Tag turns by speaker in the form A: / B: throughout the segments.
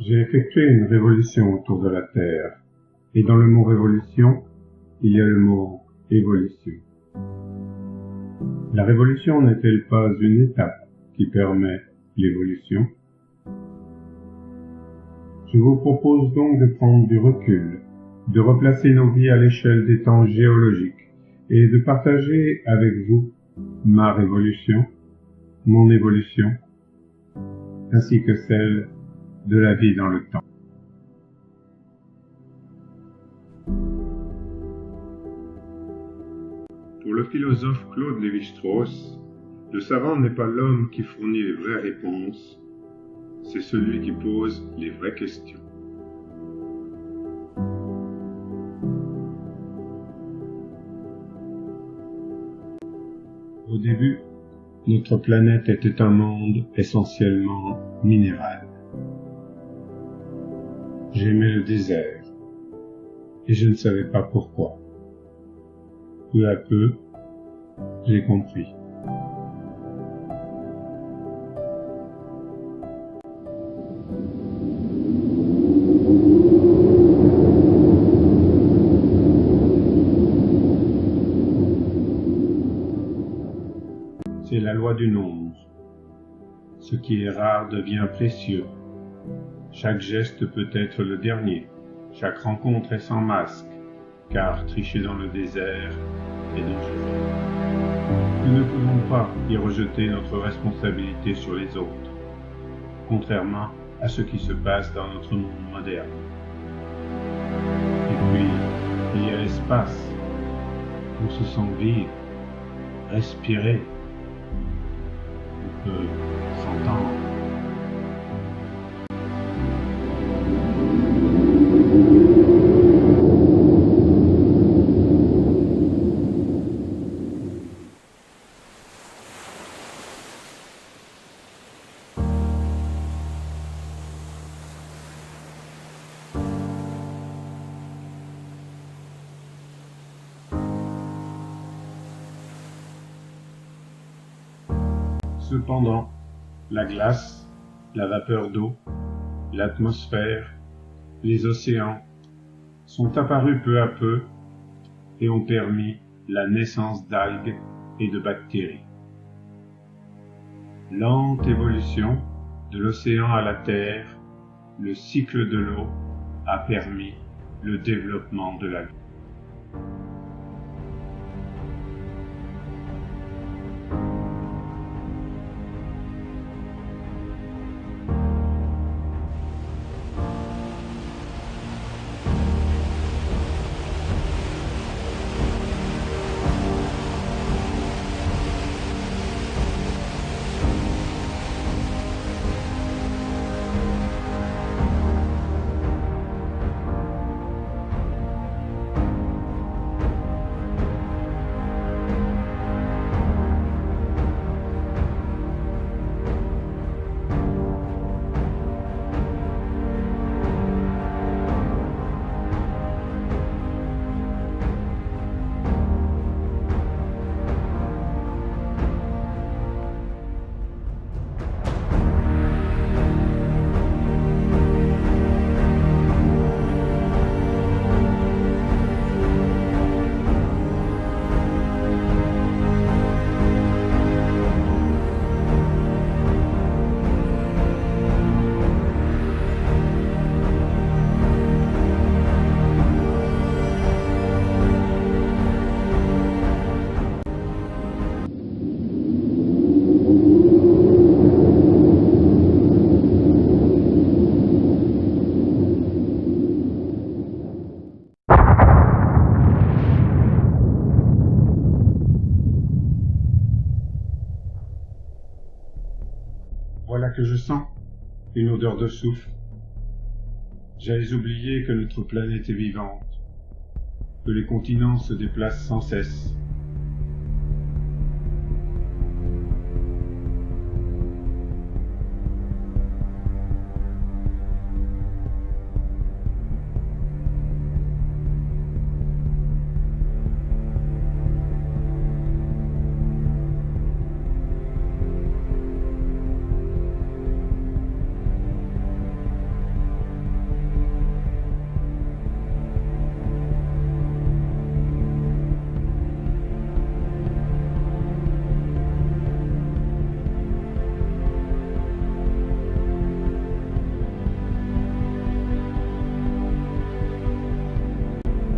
A: J'ai effectué une révolution autour de la Terre, et dans le mot révolution, il y a le mot évolution. La révolution n'est-elle pas une étape qui permet l'évolution? Je vous propose donc de prendre du recul, de replacer nos vies à l'échelle des temps géologiques et de partager avec vous ma révolution, mon évolution, ainsi que celle de la vie dans le temps. Pour le philosophe Claude Lévi-Strauss, le savant n'est pas l'homme qui fournit les vraies réponses, c'est celui qui pose les vraies questions. Au début, notre planète était un monde essentiellement minéral. J'aimais le désert, et je ne savais pas pourquoi. Peu à peu, j'ai compris. C'est la loi du nombre. Ce qui est rare devient précieux. Chaque geste peut être le dernier. Chaque rencontre est sans masque, car tricher dans le désert est dangereux. Nous ne pouvons pas y rejeter notre responsabilité sur les autres, contrairement à ce qui se passe dans notre monde moderne. Et puis, il y a l'espace. On se sent vivre, respirer. On peut s'entendre. Cependant, la glace, la vapeur d'eau, l'atmosphère, les océans sont apparus peu à peu et ont permis la naissance d'algues et de bactéries. Lente évolution de l'océan à la terre, le cycle de l'eau a permis le développement de la vie. Voilà que je sens une odeur de soufre. J'avais oublié que notre planète est vivante, que les continents se déplacent sans cesse.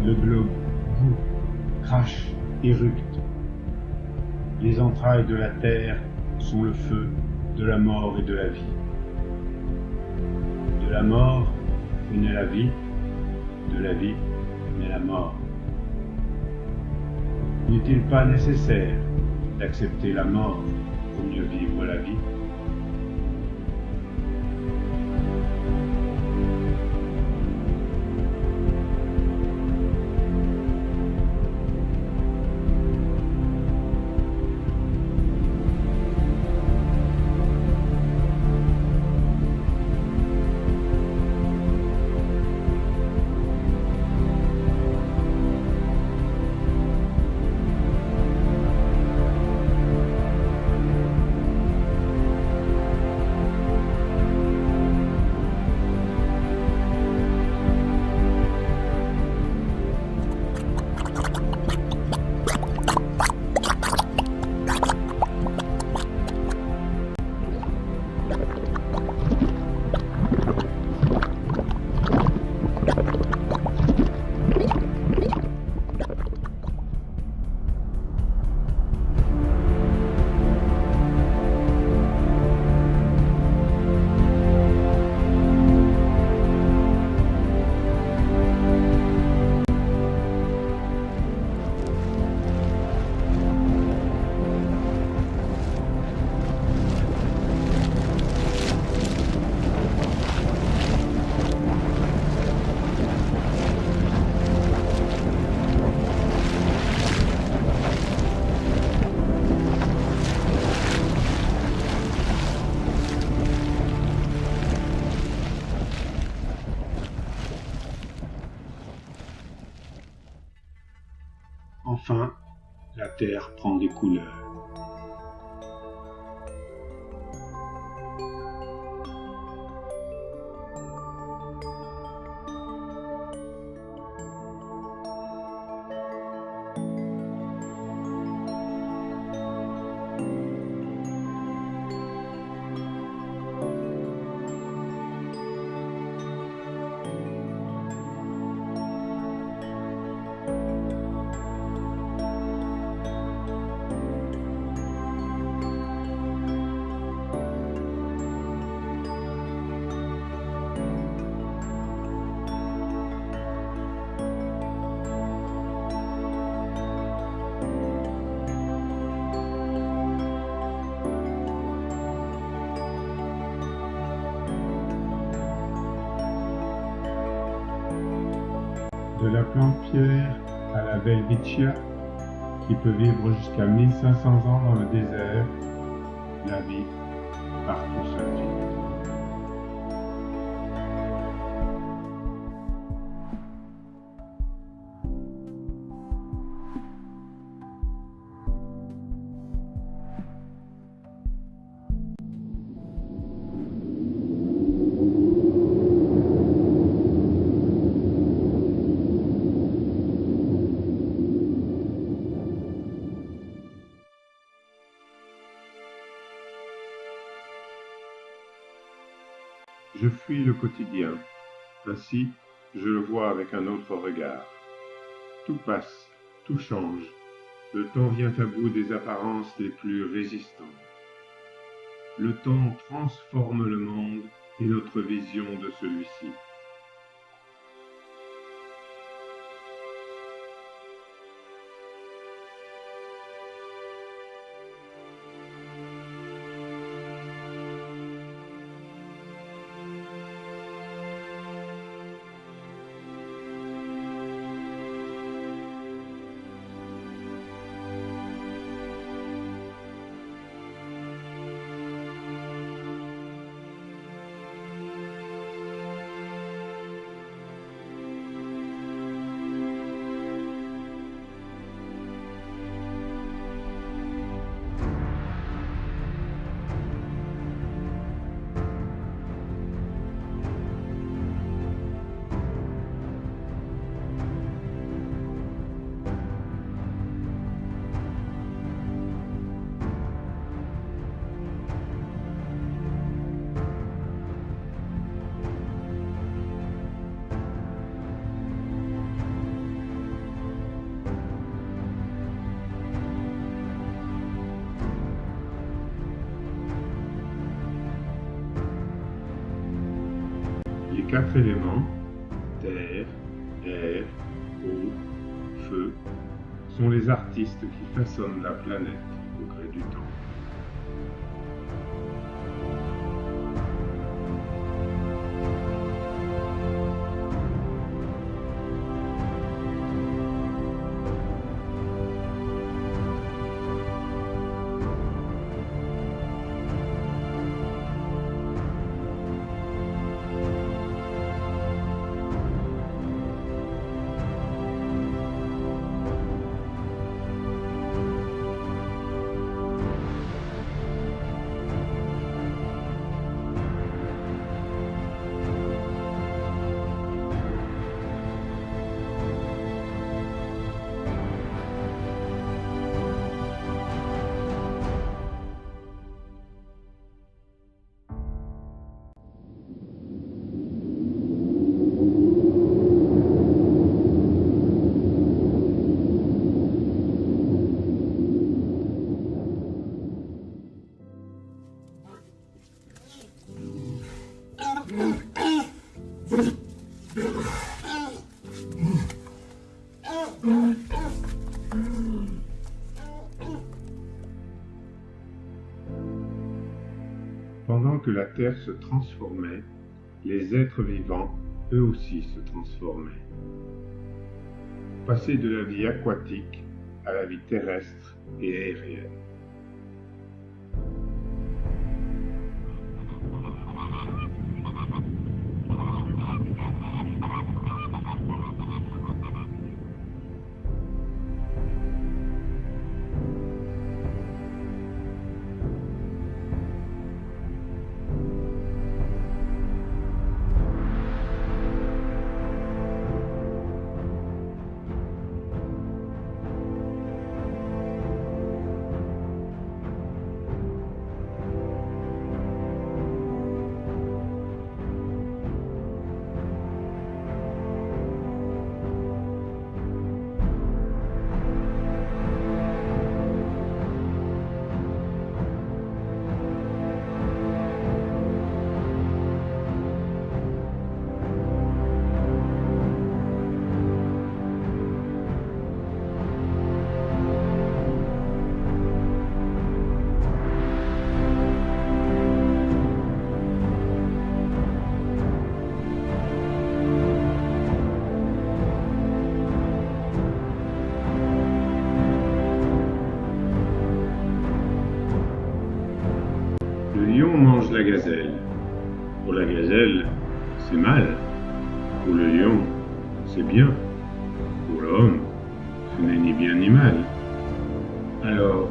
A: Le globe bout, crache, éructe. Les entrailles de la terre sont le feu de la mort et de la vie. De la mort naît la vie, de la vie naît la mort. N'est-il pas nécessaire d'accepter la mort pour mieux vivre la vie? Enfin, la terre prend des couleurs. De la plante pierre à la welwitschia, qui peut vivre jusqu'à 1500 ans dans le désert, la vie partout s'invite. Je fuis le quotidien, ainsi je le vois avec un autre regard. Tout passe, tout change, le temps vient à bout des apparences les plus résistantes. Le temps transforme le monde et notre vision de celui-ci. 4 éléments, terre, air, eau, feu, sont les artistes qui façonnent la planète au gré du temps. Pendant que la Terre se transformait, les êtres vivants, eux aussi, se transformaient. Passer de la vie aquatique à la vie terrestre et aérienne. Le lion mange la gazelle. Pour la gazelle, c'est mal. Pour le lion, c'est bien. Pour l'homme, ce n'est ni bien ni mal. Alors,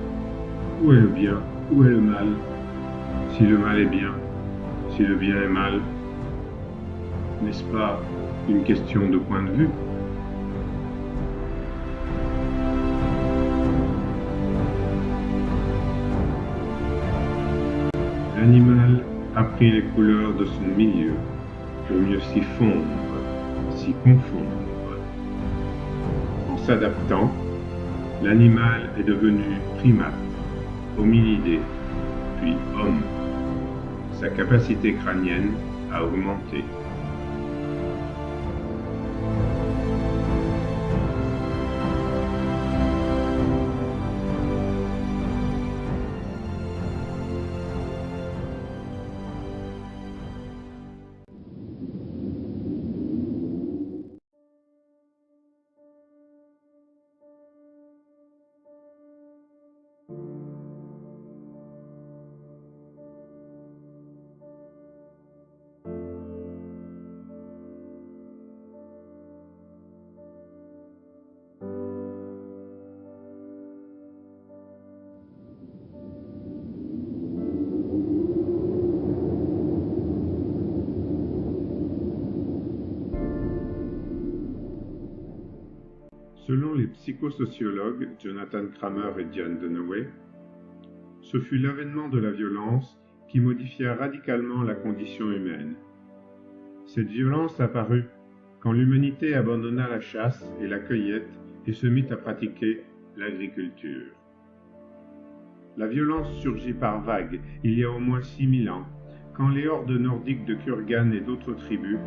A: où est le bien, où est le mal? Si le mal est bien, si le bien est mal, n'est-ce pas une question de point de vue? L'animal a pris les couleurs de son milieu pour mieux s'y fondre, s'y confondre. En s'adaptant, l'animal est devenu primate, hominidé, puis homme. Sa capacité crânienne a augmenté. Selon les psychosociologues Jonathan Kramer et Diane Dunaway, ce fut l'avènement de la violence qui modifia radicalement la condition humaine. Cette violence apparut quand l'humanité abandonna la chasse et la cueillette et se mit à pratiquer l'agriculture. La violence surgit par vagues il y a au moins 6000 ans, quand les hordes nordiques de Kurgan et d'autres tribus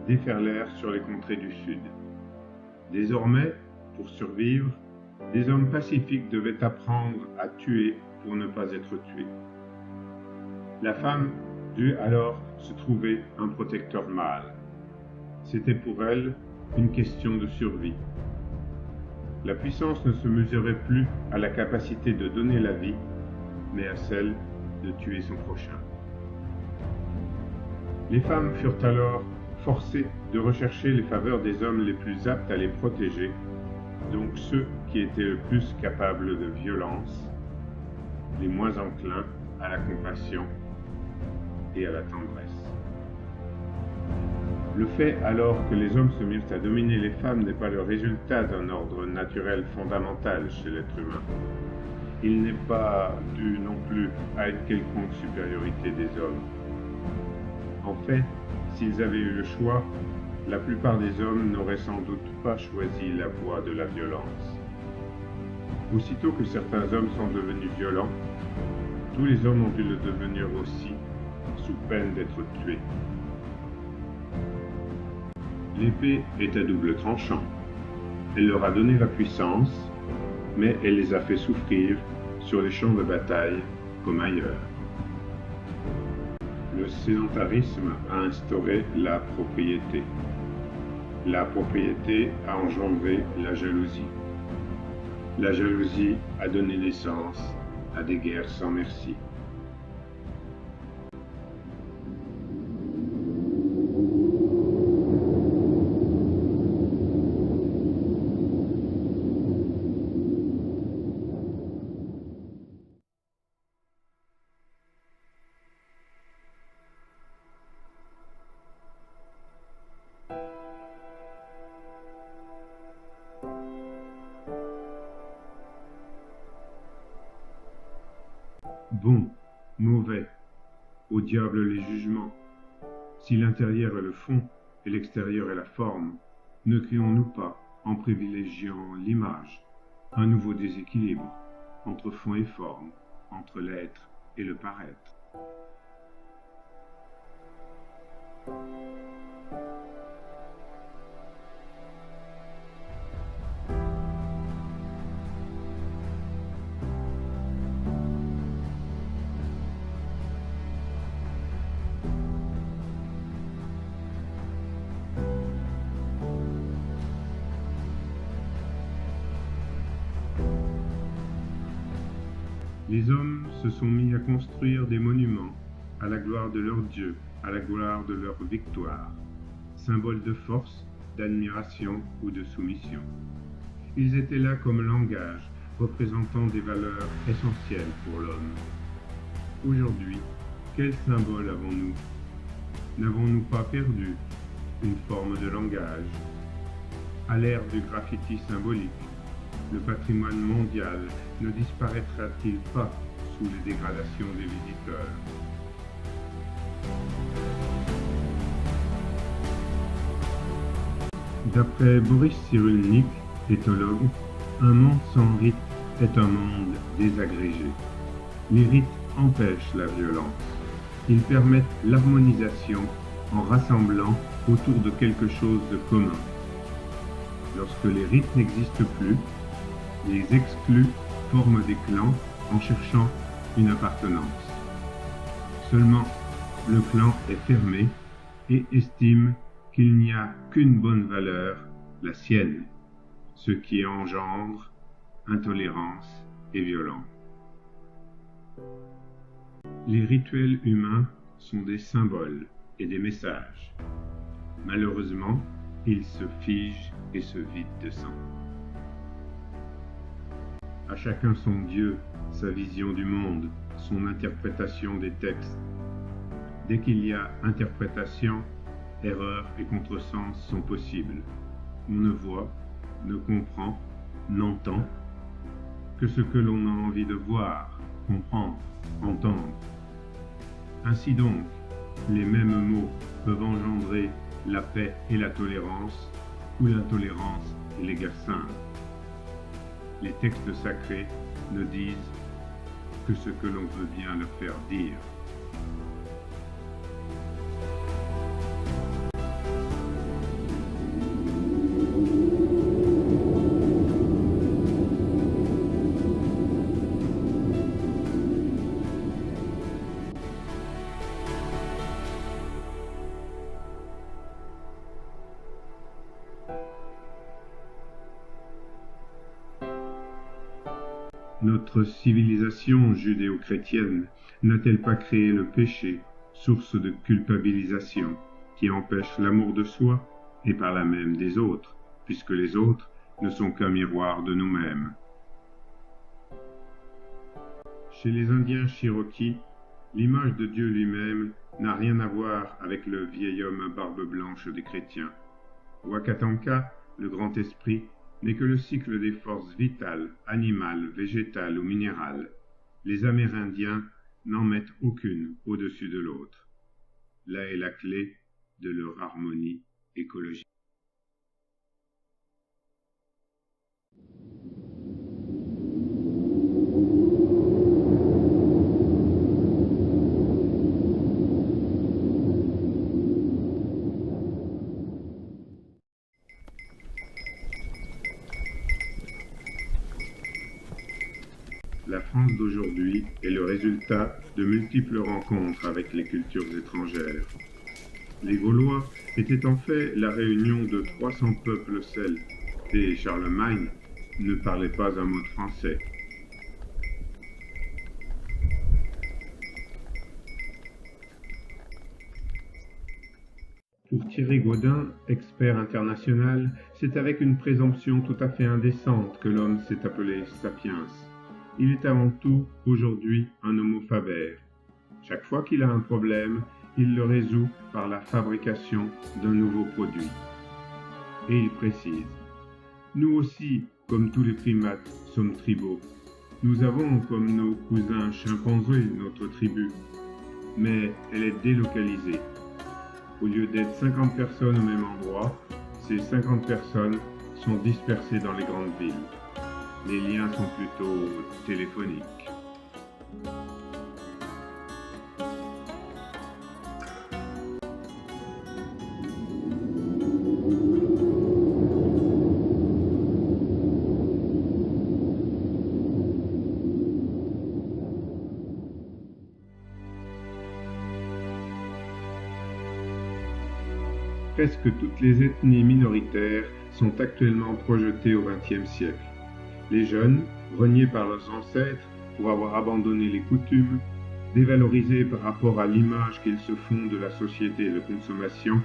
A: déferlèrent sur les contrées du Sud. Désormais, pour survivre, des hommes pacifiques devaient apprendre à tuer pour ne pas être tués. La femme dut alors se trouver un protecteur mâle. C'était pour elle une question de survie. La puissance ne se mesurait plus à la capacité de donner la vie, mais à celle de tuer son prochain. Les femmes furent alors forcées de rechercher les faveurs des hommes les plus aptes à les protéger, donc ceux qui étaient le plus capables de violence, les moins enclins à la compassion et à la tendresse. Le fait alors que les hommes se mirent à dominer les femmes n'est pas le résultat d'un ordre naturel fondamental chez l'être humain. Il n'est pas dû non plus à une quelconque supériorité des hommes. En fait, s'ils avaient eu le choix, la plupart des hommes n'auraient sans doute pas choisi la voie de la violence. Aussitôt que certains hommes sont devenus violents, tous les hommes ont dû le devenir aussi, sous peine d'être tués. L'épée est à double tranchant. Elle leur a donné la puissance, mais elle les a fait souffrir sur les champs de bataille comme ailleurs. Le sédentarisme a instauré la propriété. La propriété a engendré la jalousie. La jalousie a donné naissance à des guerres sans merci. Bon, mauvais, au diable les jugements. Si l'intérieur est le fond et l'extérieur est la forme, ne créons-nous pas, en privilégiant l'image, un nouveau déséquilibre entre fond et forme, entre l'être et le paraître? Les hommes se sont mis à construire des monuments à la gloire de leur Dieu, à la gloire de leur victoire, symboles de force, d'admiration ou de soumission. Ils étaient là comme langage, représentant des valeurs essentielles pour l'homme. Aujourd'hui, quel symbole avons-nous? N'avons-nous pas perdu une forme de langage? À l'ère du graffiti symbolique, le patrimoine mondial ne disparaîtra-t-il pas sous les dégradations des visiteurs? D'après Boris Cyrulnik, éthologue, un monde sans rite est un monde désagrégé. Les rites empêchent la violence. Ils permettent l'harmonisation en rassemblant autour de quelque chose de commun. Lorsque les rites n'existent plus, les exclus forment des clans en cherchant une appartenance. Seulement, le clan est fermé et estime qu'il n'y a qu'une bonne valeur, la sienne, ce qui engendre intolérance et violence. Les rituels humains sont des symboles et des messages. Malheureusement, ils se figent et se vident de sens. À chacun son Dieu, sa vision du monde, son interprétation des textes. Dès qu'il y a interprétation, erreur et contresens sont possibles. On ne voit, ne comprend, n'entend que ce que l'on a envie de voir, comprendre, entendre. Ainsi donc, les mêmes mots peuvent engendrer la paix et la tolérance, ou l'intolérance et l'exercice. Les textes sacrés ne disent que ce que l'on veut bien leur faire dire. Notre civilisation judéo-chrétienne n'a-t-elle pas créé le péché, source de culpabilisation, qui empêche l'amour de soi et par là même des autres, puisque les autres ne sont qu'un miroir de nous-mêmes? Chez les Indiens Cherokees, l'image de Dieu lui-même n'a rien à voir avec le vieil homme à barbe blanche des chrétiens. Wakatanka, le grand esprit, n'est que le cycle des forces vitales, animales, végétales ou minérales. Les Amérindiens n'en mettent aucune au-dessus de l'autre. Là est la clé de leur harmonie écologique. La France d'aujourd'hui est le résultat de multiples rencontres avec les cultures étrangères. Les Gaulois étaient en fait la réunion de 300 peuples celtes, et Charlemagne ne parlait pas un mot de français. Pour Thierry Gaudin, expert international, c'est avec une présomption tout à fait indécente que l'homme s'est appelé sapiens. Il est avant tout, aujourd'hui, un homo faber. Chaque fois qu'il a un problème, il le résout par la fabrication d'un nouveau produit. Et il précise, nous aussi, comme tous les primates, sommes tribaux. Nous avons, comme nos cousins chimpanzés, notre tribu, mais elle est délocalisée. Au lieu d'être 50 personnes au même endroit, ces 50 personnes sont dispersées dans les grandes villes. Les liens sont plutôt téléphoniques. Presque toutes les ethnies minoritaires sont actuellement projetées au XXe siècle. Les jeunes, reniés par leurs ancêtres pour avoir abandonné les coutumes, dévalorisés par rapport à l'image qu'ils se font de la société de consommation,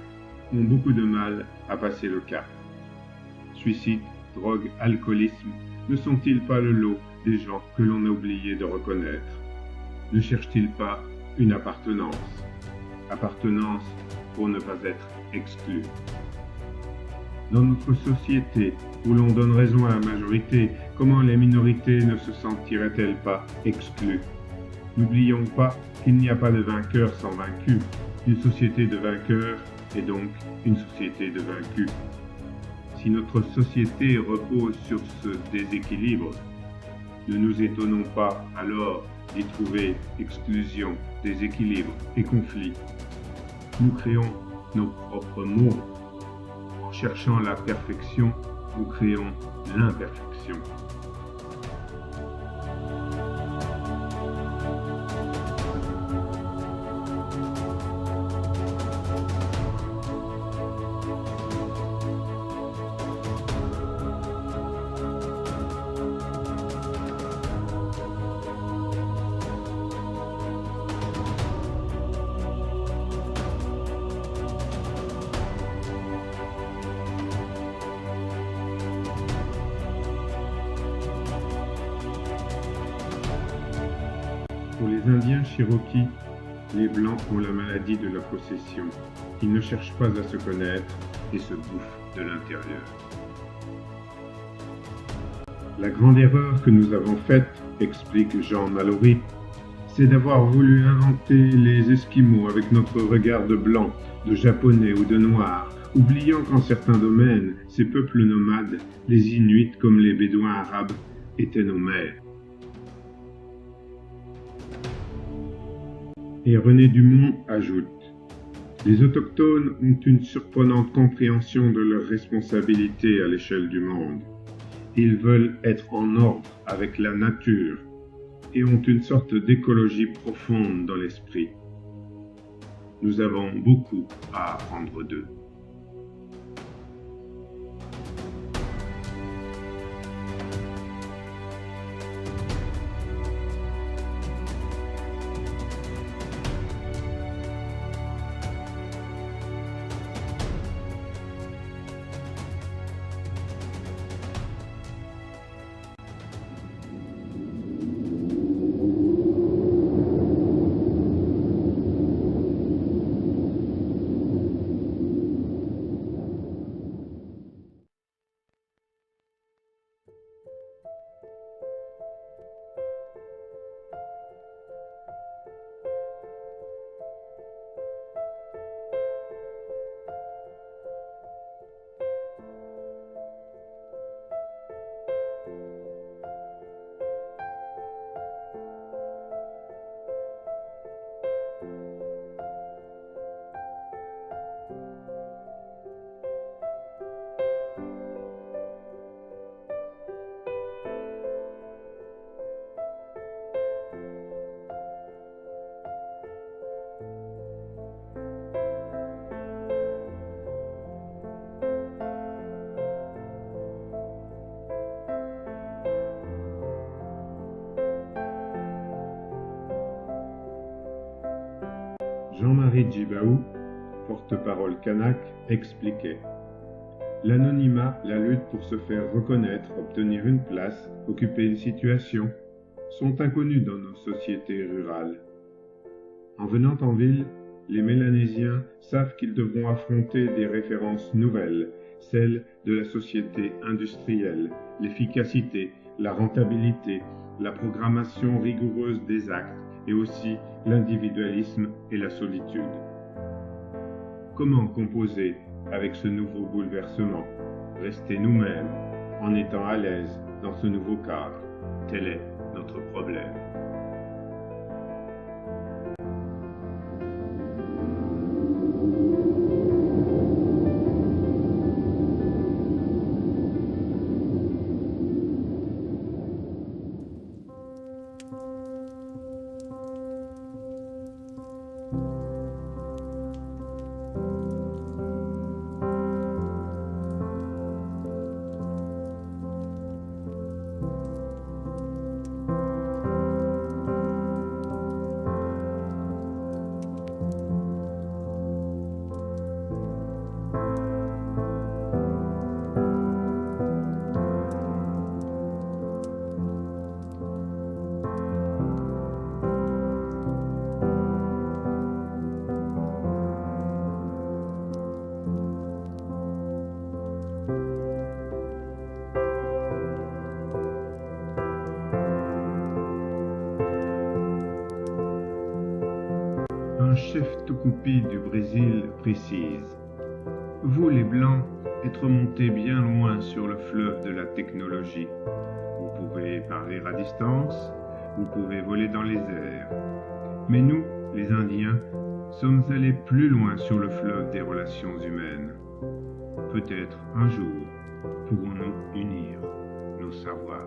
A: ont beaucoup de mal à passer le cap. Suicide, drogue, alcoolisme ne sont-ils pas le lot des gens que l'on a oublié de reconnaître? Ne cherchent-ils pas une appartenance? Appartenance pour ne pas être exclu. Dans notre société, où l'on donne raison à la majorité, comment les minorités ne se sentiraient-elles pas exclues? N'oublions pas qu'il n'y a pas de vainqueur sans vaincu. Une société de vainqueurs est donc une société de vaincus. Si notre société repose sur ce déséquilibre, ne nous étonnons pas alors d'y trouver exclusion, déséquilibre et conflit. Nous créons nos propres mots. En cherchant la perfection, nous créons l'imperfection. Pour les Indiens Cherokees, les Blancs ont la maladie de la possession. Ils ne cherchent pas à se connaître et se bouffent de l'intérieur. La grande erreur que nous avons faite, explique Jean Mallory, c'est d'avoir voulu inventer les Esquimaux avec notre regard de blanc, de japonais ou de noir, oubliant qu'en certains domaines, ces peuples nomades, les Inuits comme les Bédouins arabes, étaient nos mères. Et René Dumont ajoute « Les autochtones ont une surprenante compréhension de leurs responsabilités à l'échelle du monde. Ils veulent être en ordre avec la nature et ont une sorte d'écologie profonde dans l'esprit. Nous avons beaucoup à apprendre d'eux. » Jean-Marie Djibaou, porte-parole kanak, expliquait: l'anonymat, la lutte pour se faire reconnaître, obtenir une place, occuper une situation, sont inconnus dans nos sociétés rurales. En venant en ville, les Mélanésiens savent qu'ils devront affronter des références nouvelles, celles de la société industrielle, l'efficacité, la rentabilité, la programmation rigoureuse des actes et aussi l'individualisme et la solitude. Comment composer avec ce nouveau bouleversement? Rester nous-mêmes en étant à l'aise dans ce nouveau cadre. Tel est notre problème. Un chef Tucupi du Brésil précise: vous les Blancs êtes remontés bien loin sur le fleuve de la technologie. Vous pouvez parler à distance, vous pouvez voler dans les airs. Mais nous, les Indiens, sommes allés plus loin sur le fleuve des relations humaines. Peut-être un jour pourrons-nous unir nos savoirs.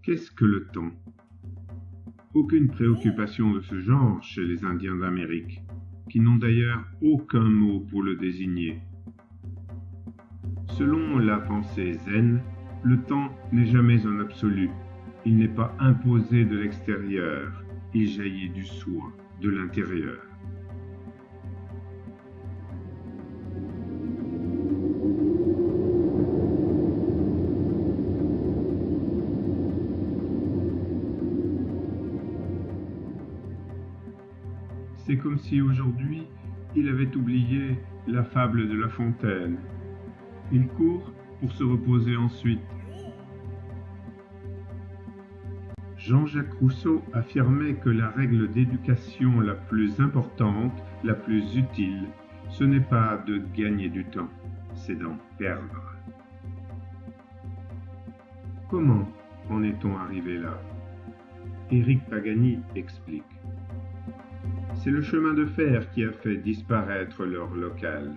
A: Qu'est-ce que le temps? Aucune préoccupation de ce genre chez les Indiens d'Amérique, qui n'ont d'ailleurs aucun mot pour le désigner. Selon la pensée zen, le temps n'est jamais un absolu. Il n'est pas imposé de l'extérieur, il jaillit du soi, de l'intérieur. C'est comme si aujourd'hui, il avait oublié la fable de La Fontaine. Il court pour se reposer ensuite. Jean-Jacques Rousseau affirmait que la règle d'éducation la plus importante, la plus utile, ce n'est pas de gagner du temps, c'est d'en perdre. Comment en est-on arrivé là? Éric Pagani explique. C'est le chemin de fer qui a fait disparaître l'heure locale.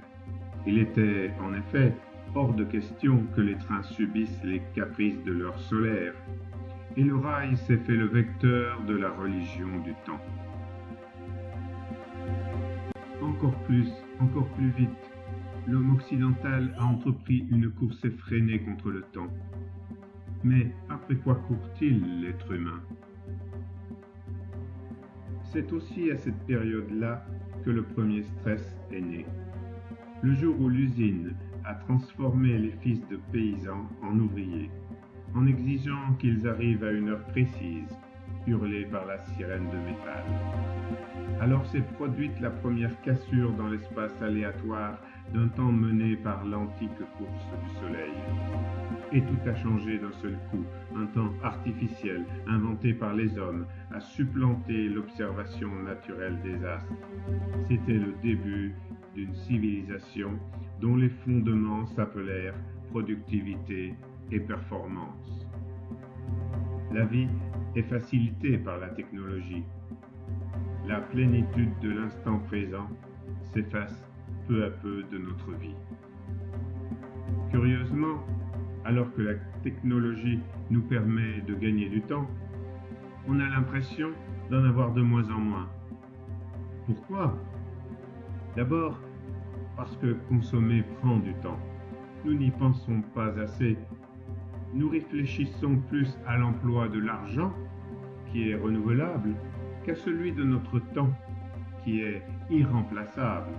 A: Il était, en effet, hors de question que les trains subissent les caprices de l'heure solaire, et le rail s'est fait le vecteur de la religion du temps. Encore plus vite, l'homme occidental a entrepris une course effrénée contre le temps. Mais après quoi court-il, l'être humain? C'est aussi à cette période-là que le premier stress est né. Le jour où l'usine a transformé les fils de paysans en ouvriers, en exigeant qu'ils arrivent à une heure précise, hurlée par la sirène de métal. Alors s'est produite la première cassure dans l'espace aléatoire d'un temps mené par l'antique course du soleil. Et tout a changé d'un seul coup. Un temps artificiel, inventé par les hommes, a supplanté l'observation naturelle des astres. C'était le début d'une civilisation dont les fondements s'appelèrent productivité et performance. La vie est facilitée par la technologie. La plénitude de l'instant présent s'efface peu à peu de notre vie. Curieusement, alors que la technologie nous permet de gagner du temps, on a l'impression d'en avoir de moins en moins. Pourquoi? D'abord, parce que consommer prend du temps. nous n'y pensons pas assez. Nous réfléchissons plus à l'emploi de l'argent, qui est renouvelable, qu'à celui de notre temps, qui est irremplaçable.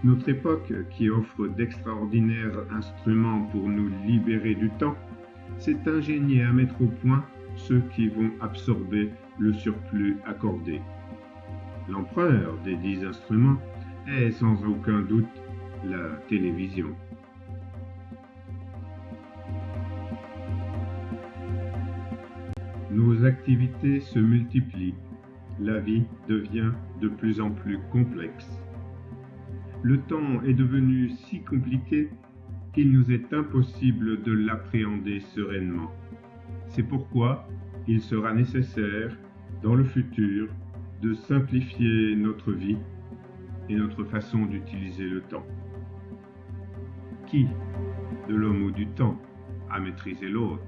A: Notre époque, qui offre d'extraordinaires instruments pour nous libérer du temps, s'est ingéniée à mettre au point ceux qui vont absorber le surplus accordé. L'empereur des 10 instruments est sans aucun doute la télévision. Nos activités se multiplient, la vie devient de plus en plus complexe. Le temps est devenu si compliqué qu'il nous est impossible de l'appréhender sereinement. C'est pourquoi il sera nécessaire, dans le futur, de simplifier notre vie et notre façon d'utiliser le temps. Qui, de l'homme ou du temps, a maîtrisé l'autre?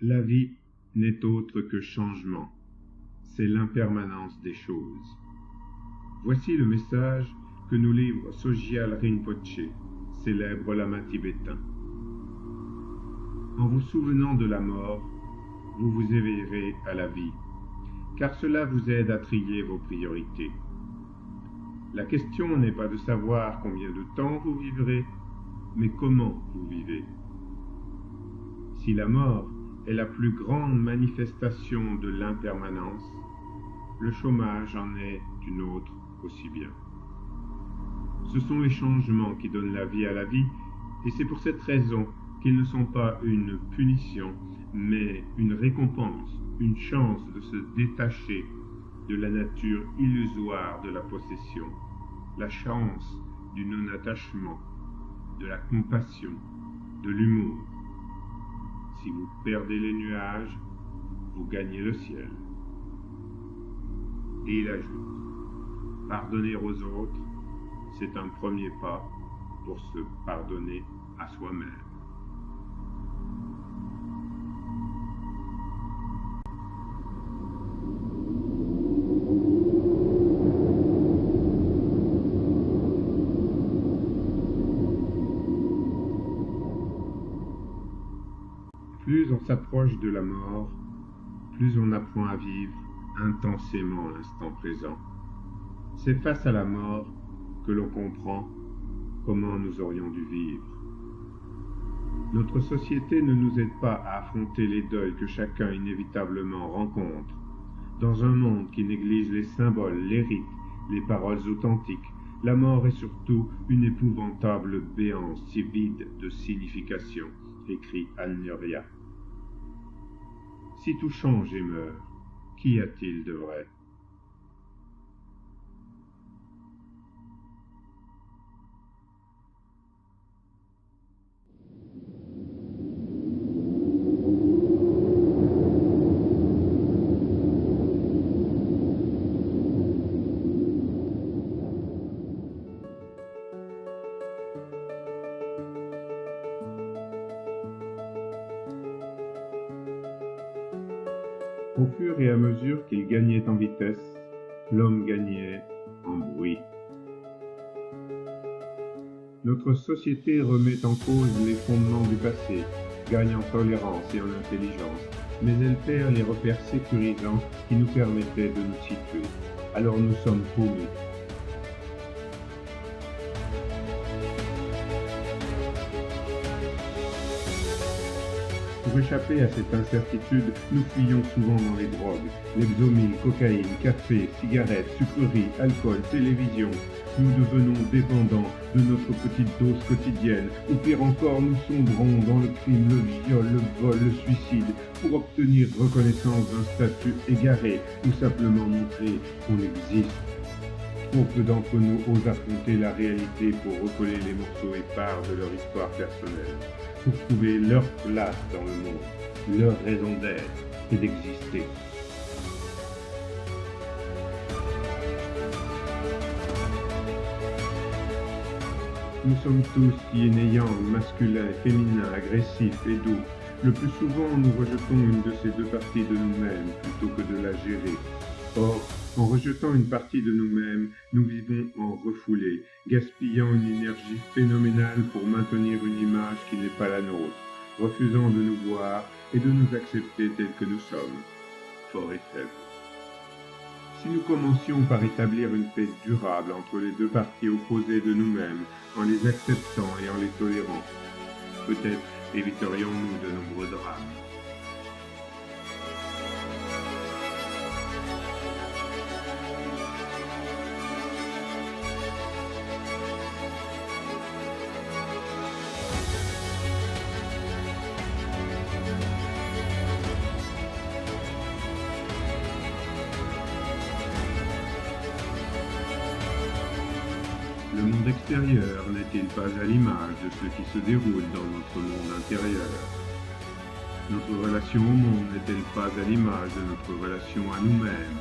A: La vie n'est autre que changement, c'est l'impermanence des choses. Voici le message que nous livre Sogyal Rinpoché, célèbre lama tibétain. En vous souvenant de la mort, vous vous éveillerez à la vie, car cela vous aide à trier vos priorités. La question n'est pas de savoir combien de temps vous vivrez, mais comment vous vivez. Si la mort est la plus grande manifestation de l'impermanence, le chômage en est une autre aussi bien. Ce sont les changements qui donnent la vie à la vie, et c'est pour cette raison qu'ils ne sont pas une punition, mais une récompense, une chance de se détacher de la nature illusoire de la possession, la chance du non-attachement, de la compassion, de l'humour. Si vous perdez les nuages, vous gagnez le ciel. Et il ajoute, pardonner aux autres, c'est un premier pas pour se pardonner à soi-même. Plus on s'approche de la mort, plus on apprend à vivre intensément l'instant présent. C'est face à la mort que l'on comprend comment nous aurions dû vivre. Notre société ne nous aide pas à affronter les deuils que chacun inévitablement rencontre. Dans un monde qui néglige les symboles, les rites, les paroles authentiques, la mort est surtout une épouvantable béance si vide de signification, écrit Alneria. Si tout change et meurt, qu'y a-t-il de vrai? Au fur et à mesure qu'il gagnait en vitesse, l'homme gagnait en bruit. Notre société remet en cause les fondements du passé, gagne en tolérance et en intelligence, mais elle perd les repères sécurisants qui nous permettaient de nous situer. Alors nous sommes paumés. Pour échapper à cette incertitude, nous fuyons souvent dans les drogues, l'exomile, cocaïne, café, cigarettes, sucreries, alcool, télévision. Nous devenons dépendants de notre petite dose quotidienne, ou pire encore, nous sombrons dans le crime, le viol, le vol, le suicide, pour obtenir reconnaissance d'un statut égaré, ou simplement montrer qu'on existe. Trop peu d'entre nous osent affronter la réalité pour recoller les morceaux épars de leur histoire personnelle, pour trouver leur place dans le monde, leur raison d'être et d'exister. Nous sommes tous yin et yang, masculins, féminins, agressifs et doux. Le plus souvent, nous rejetons une de ces deux parties de nous-mêmes plutôt que de la gérer. Or, en rejetant une partie de nous-mêmes, nous vivons en refoulé, gaspillant une énergie phénoménale pour maintenir une image qui n'est pas la nôtre, refusant de nous voir et de nous accepter tels que nous sommes, forts et faibles. Si nous commencions par établir une paix durable entre les deux parties opposées de nous-mêmes, en les acceptant et en les tolérant, peut-être éviterions-nous de nombreux drames. Le monde extérieur n'est-il pas à l'image de ce qui se déroule dans notre monde intérieur? Notre relation au monde n'est-elle pas à l'image de notre relation à nous-mêmes?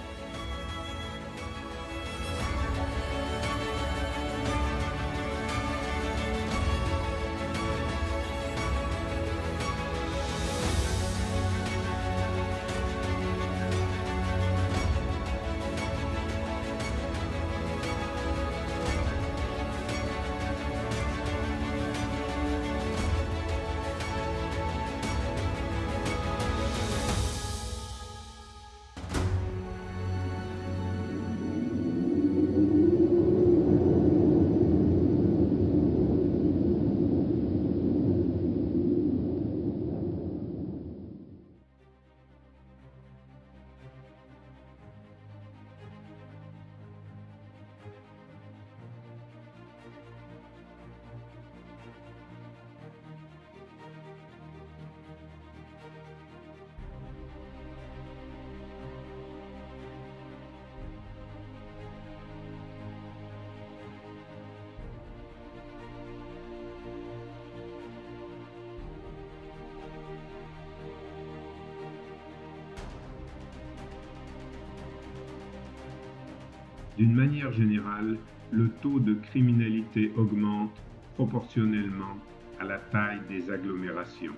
A: D'une manière générale, le taux de criminalité augmente proportionnellement à la taille des agglomérations.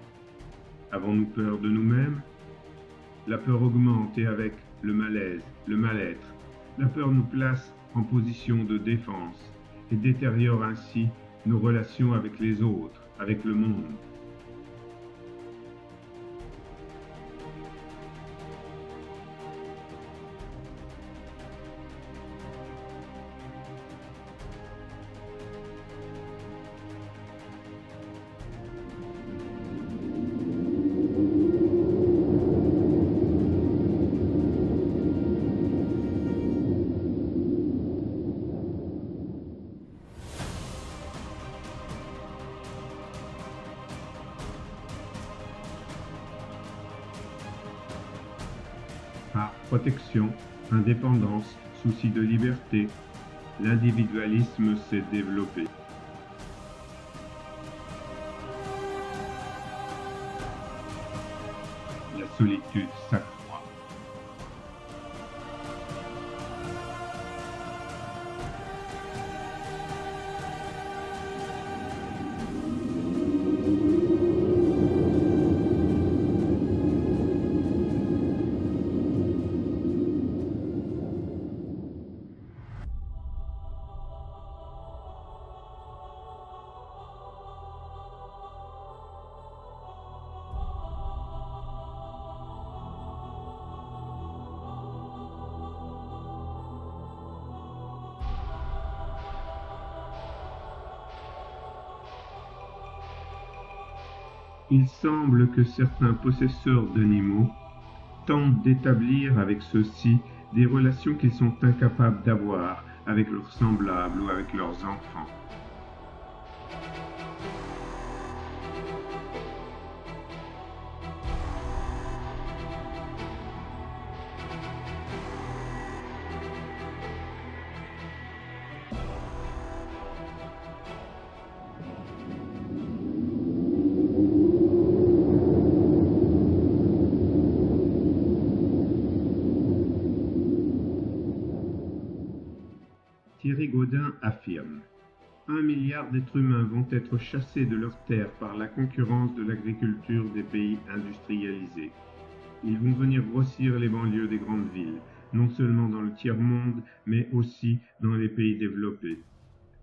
A: Avons-nous peur de nous-mêmes? La peur augmente et avec le malaise, le mal-être. La peur nous place en position de défense et détériore ainsi nos relations avec les autres, avec le monde. Par protection, indépendance, souci de liberté, l'individualisme s'est développé. La solitude s'accroît. Il semble que certains possesseurs d'animaux tentent d'établir avec ceux-ci des relations qu'ils sont incapables d'avoir avec leurs semblables ou avec leurs enfants. Thierry Gaudin affirme: 1 milliard d'êtres humains vont être chassés de leurs terres par la concurrence de l'agriculture des pays industrialisés. Ils vont venir grossir les banlieues des grandes villes, non seulement dans le tiers-monde, mais aussi dans les pays développés.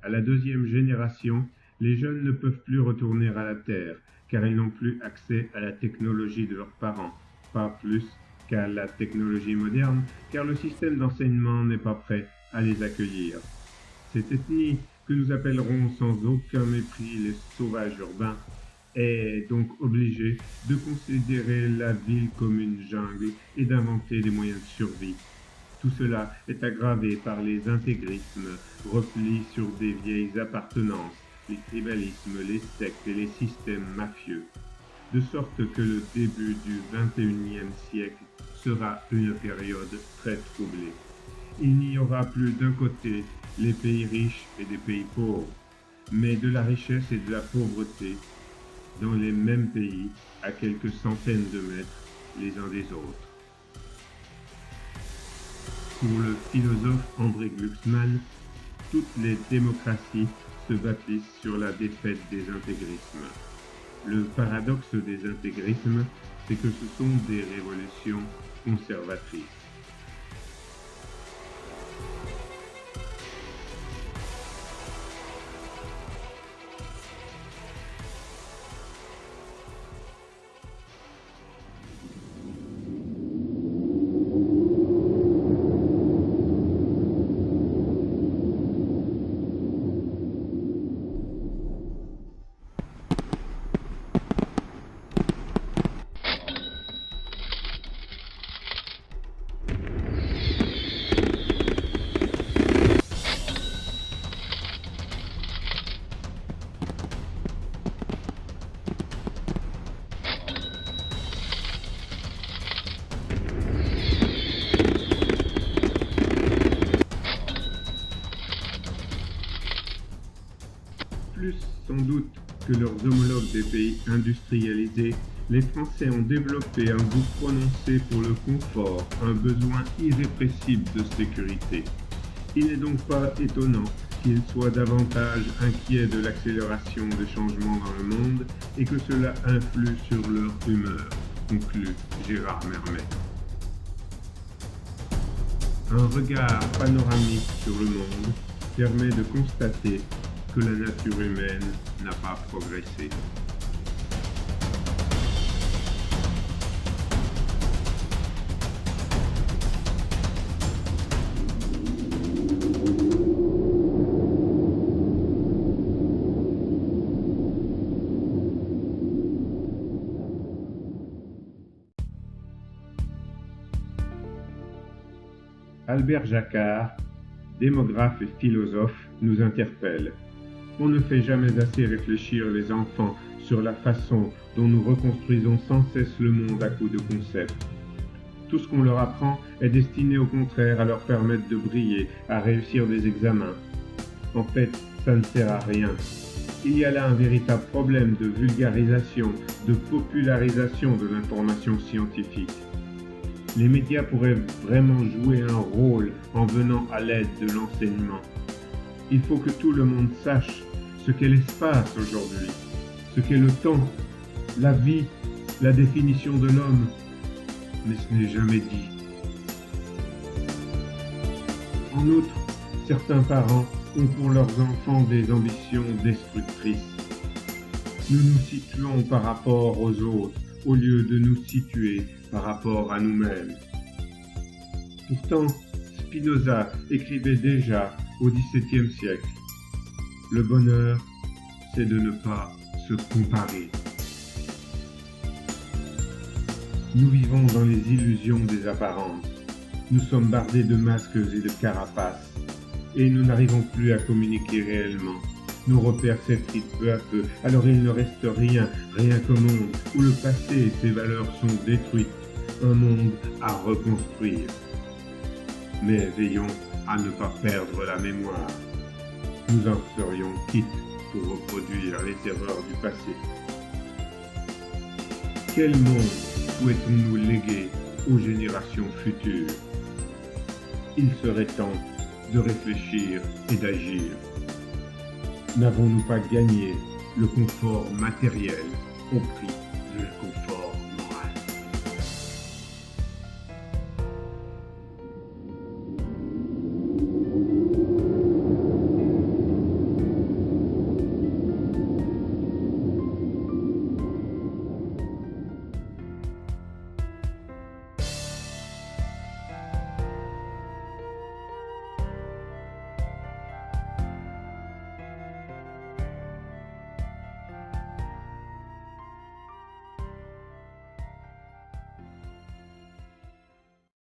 A: À la 2e génération, les jeunes ne peuvent plus retourner à la terre, car ils n'ont plus accès à la technologie de leurs parents, pas plus qu'à la technologie moderne, car le système d'enseignement n'est pas prêt à les accueillir. Cette ethnie, que nous appellerons sans aucun mépris les sauvages urbains, est donc obligée de considérer la ville comme une jungle et d'inventer des moyens de survie. Tout cela est aggravé par les intégrismes, replis sur des vieilles appartenances, les tribalismes, les sectes et les systèmes mafieux. De sorte que le début du XXIe siècle sera une période très troublée. Il n'y aura plus d'un côté les pays riches et des pays pauvres, mais de la richesse et de la pauvreté dans les mêmes pays, à quelques centaines de mètres les uns des autres. Pour le philosophe André Glucksmann, toutes les démocraties se bâtissent sur la défaite des intégrismes. Le paradoxe des intégrismes, c'est que ce sont des révolutions conservatrices. Plus sans doute que leurs homologues des pays industrialisés, les Français ont développé un goût prononcé pour le confort, un besoin irrépressible de sécurité. Il n'est donc pas étonnant qu'ils soient davantage inquiets de l'accélération des changements dans le monde et que cela influe sur leur humeur, conclut Gérard Mermet. Un regard panoramique sur le monde permet de constater que la nature humaine n'a pas progressé. Albert Jacquard, démographe et philosophe, nous interpelle. On ne fait jamais assez réfléchir les enfants sur la façon dont nous reconstruisons sans cesse le monde à coups de concepts. Tout ce qu'on leur apprend est destiné au contraire à leur permettre de briller, à réussir des examens. En fait, ça ne sert à rien. Il y a là un véritable problème de vulgarisation, de popularisation de l'information scientifique. Les médias pourraient vraiment jouer un rôle en venant à l'aide de l'enseignement. Il faut que tout le monde sache ce qu'est l'espace aujourd'hui, ce qu'est le temps, la vie, la définition de l'homme, mais ce n'est jamais dit. En outre, certains parents ont pour leurs enfants des ambitions destructrices. Nous nous situons par rapport aux autres, au lieu de nous situer par rapport à nous-mêmes. Pourtant, Spinoza écrivait déjà au XVIIe siècle. Le bonheur, c'est de ne pas se comparer. Nous vivons dans les illusions des apparences. Nous sommes bardés de masques et de carapaces, et nous n'arrivons plus à communiquer réellement. Nos repères s'effritent peu à peu, alors il ne reste rien qu'au monde où le passé et ses valeurs sont détruites, un monde à reconstruire. Mais veillons à ne pas perdre la mémoire. Nous en serions quittes pour reproduire les erreurs du passé. Quel monde souhaitons-nous léguer aux générations futures? Il serait temps de réfléchir et d'agir. N'avons-nous pas gagné le confort matériel au prix